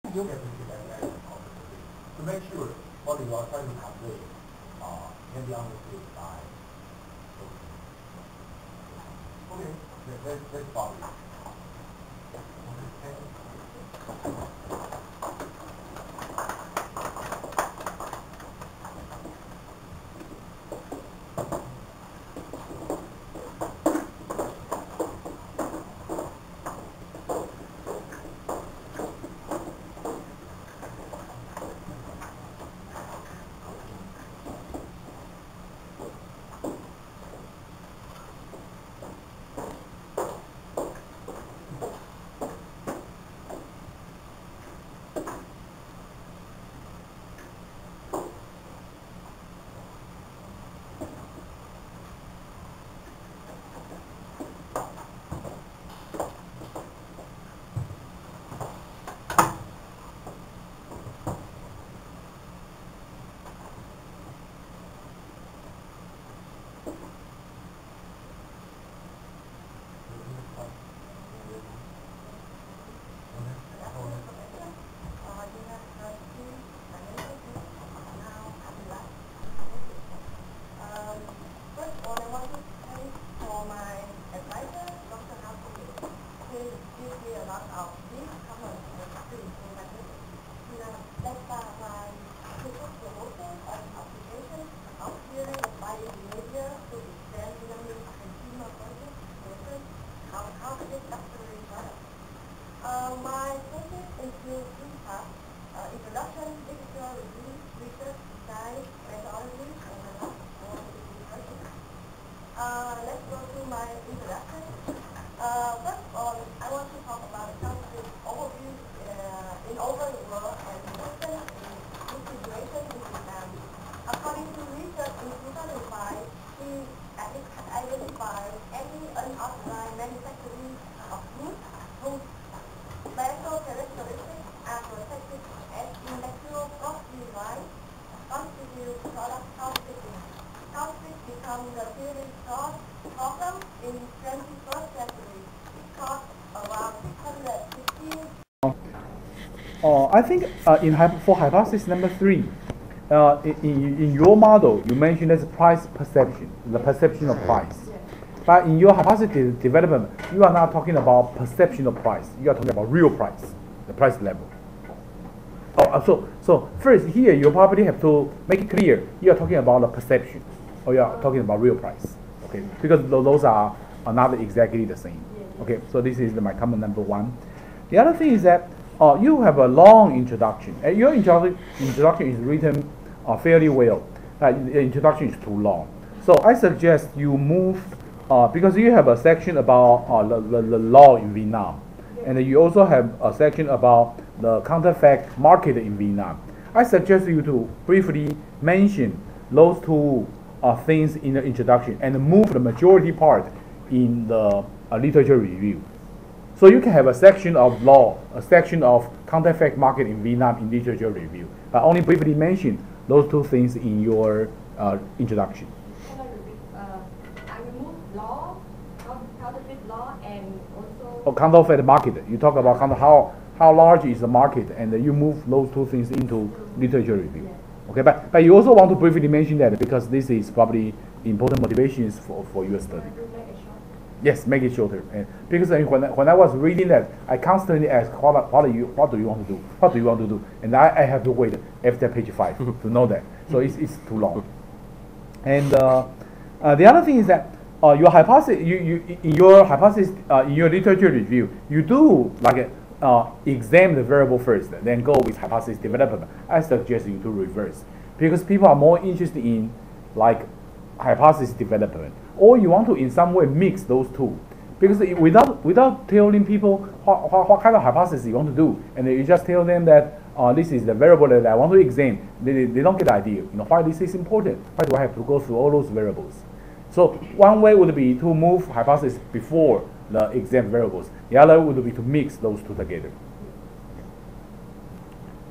You get to see that to make sure what you are trying to calculate can be understood by. Okay, let's follow it. My focus includes three parts: introduction, literature review, research design, methodology, and the last one is research. Let's go to my introduction. First of all, I want to talk about the country's overview in over the world and listen in this situation in Vietnam. According to research in 2005, we identified any unauthorized manufacturing of goods whose special characteristics are protected as intellectual property rights constitute product counterfeiting. Counterfeit become the really broad problem in 21st century. It costs around 615. I think for hypothesis number 3, in your model, you mentioned as price perception, the perception of price. But in your hypothesis development, you are not talking about perception of price. You are talking about real price, the price level. So first here, you probably have to make it clear you are talking about the perception, or you are talking about real price. Okay, because those are not exactly the same. Okay, so this is my comment number 1. The other thing is that you have a long introduction. Your introduction is written fairly well. The introduction is too long. So I suggest you move, because you have a section about the law in Vietnam. And you also have a section about the counterfeit market in Vietnam. I suggest you to briefly mention those two things in the introduction and move the majority part in the literature review. So you can have a section of law, a section of counterfeit market in Vietnam in literature review, but only briefly mention those two things in your introduction. Can I repeat? I remove law, counterfeit law, and also... Oh, counterfeit market. You talk about how large is the market, and you move those two things into literature review. Yeah. Okay, but you also want to briefly mention that because this is probably important motivations for your study. Yes, make it shorter. And because when I was reading that, I constantly ask, what do you want to do? What do you want to do? And I have to wait after page 5 to know that. So it's too long. And the other thing is that your hypothesis, in your literature review, you do like examine the variable first, then go with hypothesis development. I suggest you to reverse because people are more interested in like hypothesis development, or you want to in some way mix those two, because without telling people what kind of hypothesis you want to do, and you just tell them that this is the variable that I want to examine, they don't get the idea. Why this is important? Why do I have to go through all those variables? So one way would be to move hypothesis before the exam variables. The other would be to mix those two together.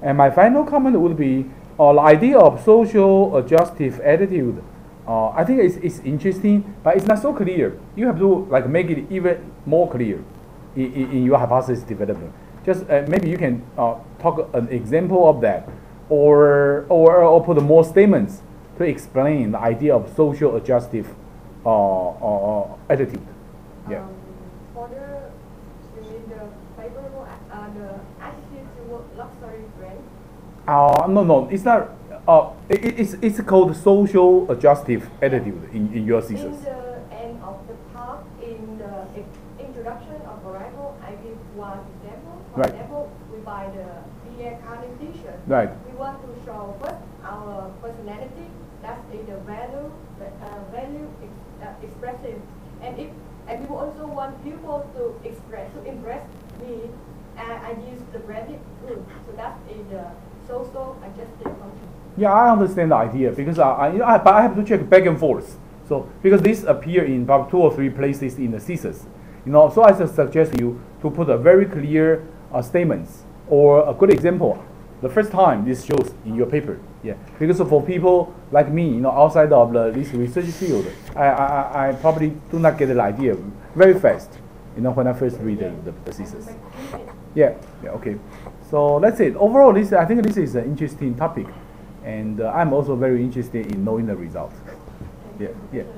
And my final comment would be the idea of social adjustive attitude. I think it's interesting, but it's not so clear. You have to like make it even more clear in your hypothesis development. Just maybe you can talk an example of that, or put more statements to explain the idea of social adjustive attitude. Yeah. For the favorable the attitude toward luxury brand. No, it's not. It's called social adjustive attitude in your thesis. In the end of the talk, in the introduction of arrival, I give one example. For example, we buy the BA Carnegie T-shirt. Right. We want to show first our personality. That is the value expressive, and we also want people to impress me. I use the branded good. So that is the social adjustive function. Yeah, I understand the idea because but I have to check back and forth. So because this appear in about 2 or 3 places in the thesis, so I suggest you to put a very clear statements or a good example. The first time this shows in your paper, yeah. Because for people like me, outside of this research field, I probably do not get the idea very fast, when I first read the thesis. Yeah, okay. So that's it. Overall, I think this is an interesting topic. And I'm also very interested in knowing the result. Yeah.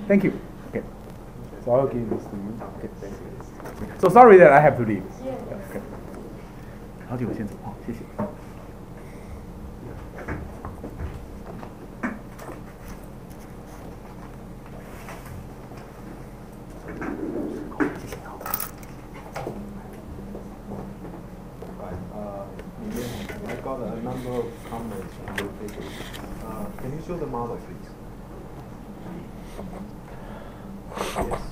Thank you. Okay. So I'll give this to you. Okay. Thank you. So sorry that I have to leave. Yeah. Okay. 好久我先走，谢谢。I got a number of comments on your paper. Can you show the model, please? Yes.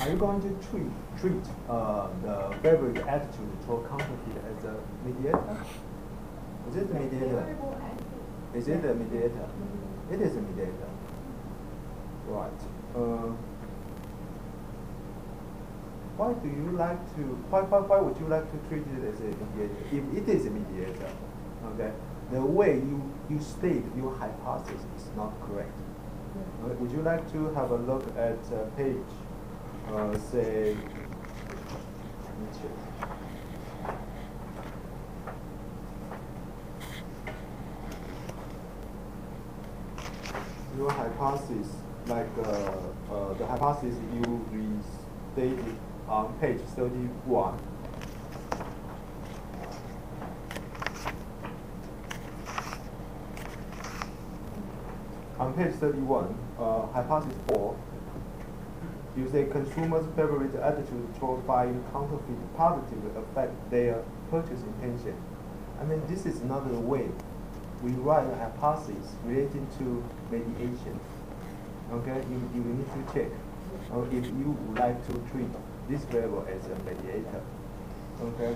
Are you going to treat the beverage attitude toward counterfeit as a mediator? Is it a mediator? Is it a mediator? It is a mediator. Right. Why would you like to treat it as a mediator? If it is a mediator, okay, the way you state your hypothesis is not correct. Would you like to have a look at page, say, let me check. Your hypothesis, like the hypothesis you restated on page 31. On page 31, hypothesis 4, you say consumers' favorite attitude toward buying counterfeit positively affect their purchase intention. I mean, this is another way we write a hypothesis relating to mediation. Okay, you need to check if you would like to treat this variable as a mediator. Okay,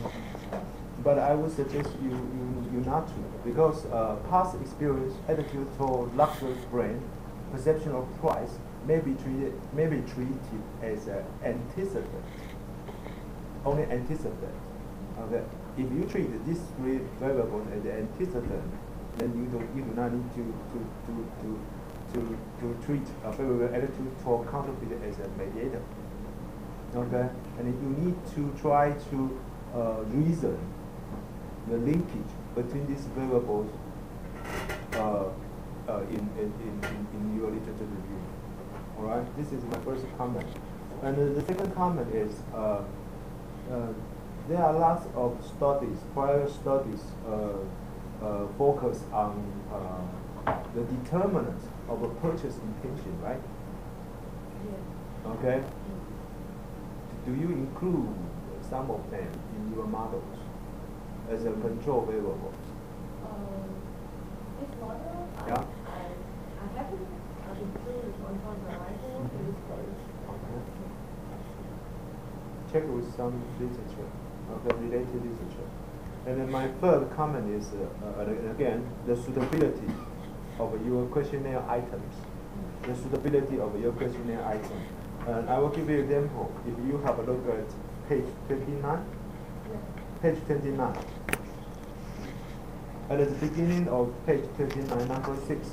but I would suggest you not to, because past experience, attitude toward luxury brand, perception of price may be treated as an antecedent, only antecedent. Okay, if you treat these 3 variables as an antecedent, then you do not need to treat a favorable attitude toward counterfeit as a mediator. Okay, and you need to try to reason the linkage between these variables in your literature review. All right, this is my first comment. And the second comment is there are lots of studies, prior studies, focus on the determinant of a purchase intention, right? Yes. Okay. Do you include some of them in your models as a control variable? This model, Yeah. I haven't included control variable in this case. Okay. Check with some literature, okay, related literature. And then my third comment is, again, the suitability of your questionnaire items. The suitability of your questionnaire item. And I will give you an example. If you have a look at page 29, page 29. At the beginning of page 29, number 6.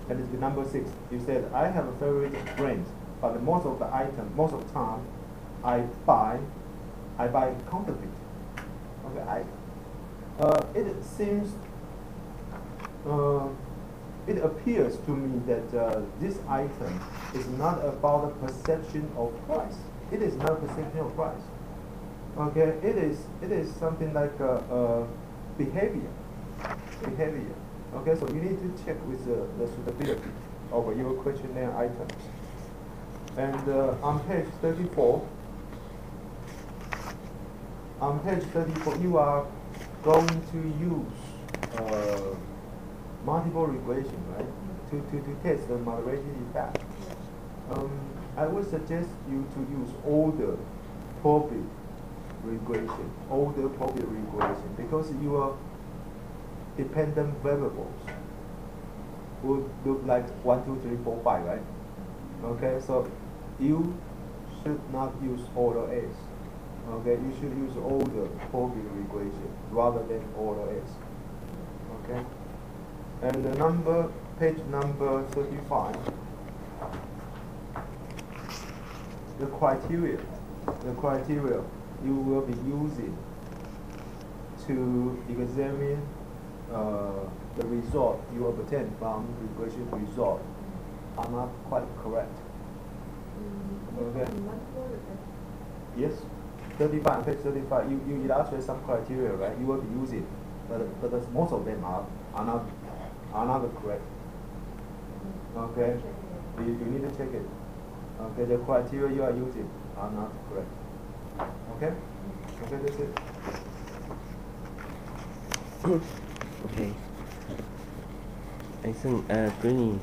That is the number 6. You said, I have a favorite brand, but most of the time, I buy I buy counterfeit. Okay, it seems, it appears to me that this item is not about the perception of price. It is not a perception of price. Okay, it is something like behavior. Okay, so you need to check with the suitability of your questionnaire items. And on page 34, you are going to use multiple regression, right? To test the moderation effect. I would suggest you to use order probit regression, because your dependent variables would look like 1, 2, 3, 4, 5, right? Okay, so you should not use order S. Okay, you should use order probit regression rather than order S. Okay, and the page number 35. The criteria you will be using to examine the result you obtain from regression result are not quite correct. Okay. Yes, 35, page 35. You illustrate some criteria, right? You will be using, but most of them are not correct. Okay. You need to check it. Okay, the criteria you are using are not correct. Okay? Okay, that's it. Okay. I think, Greeny,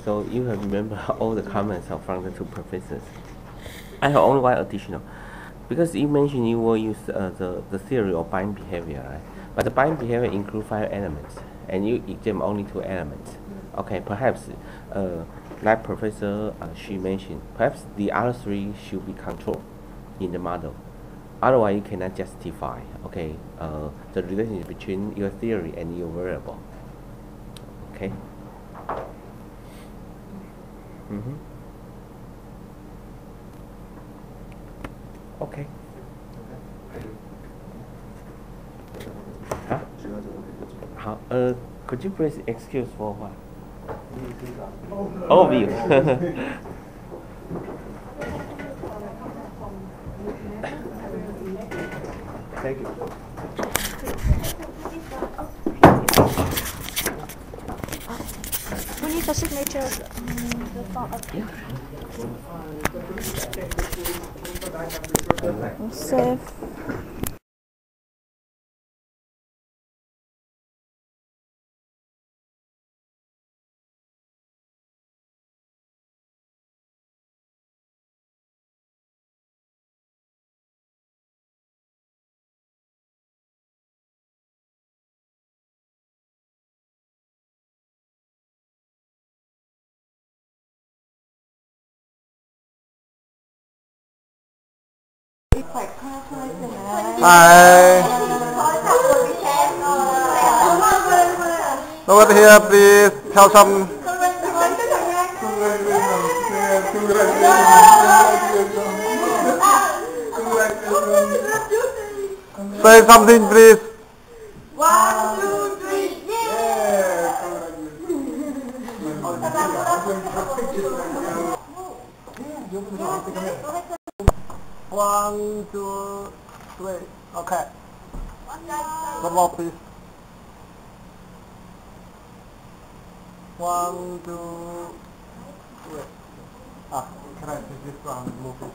so you have remembered all the comments from the two professors. I have only one additional. Because you mentioned you will use the theory of buying behavior, right? But the buying behavior includes 5 elements, and you examine only 2 elements. Okay, perhaps, like Professor Shiu mentioned, perhaps the other 3 should be controlled in the model. Otherwise, you cannot justify, okay, the relationship between your theory and your variable. Okay. Okay. Huh? Could you please excuse for what? Overview. Thank you. We need the signature. Save. Over here, please tell some. Say something, please. 1, 2, 3, yeah! 1, 2, 3. Okay. One more, please. 1, 2, 3. Can I take this one and move it?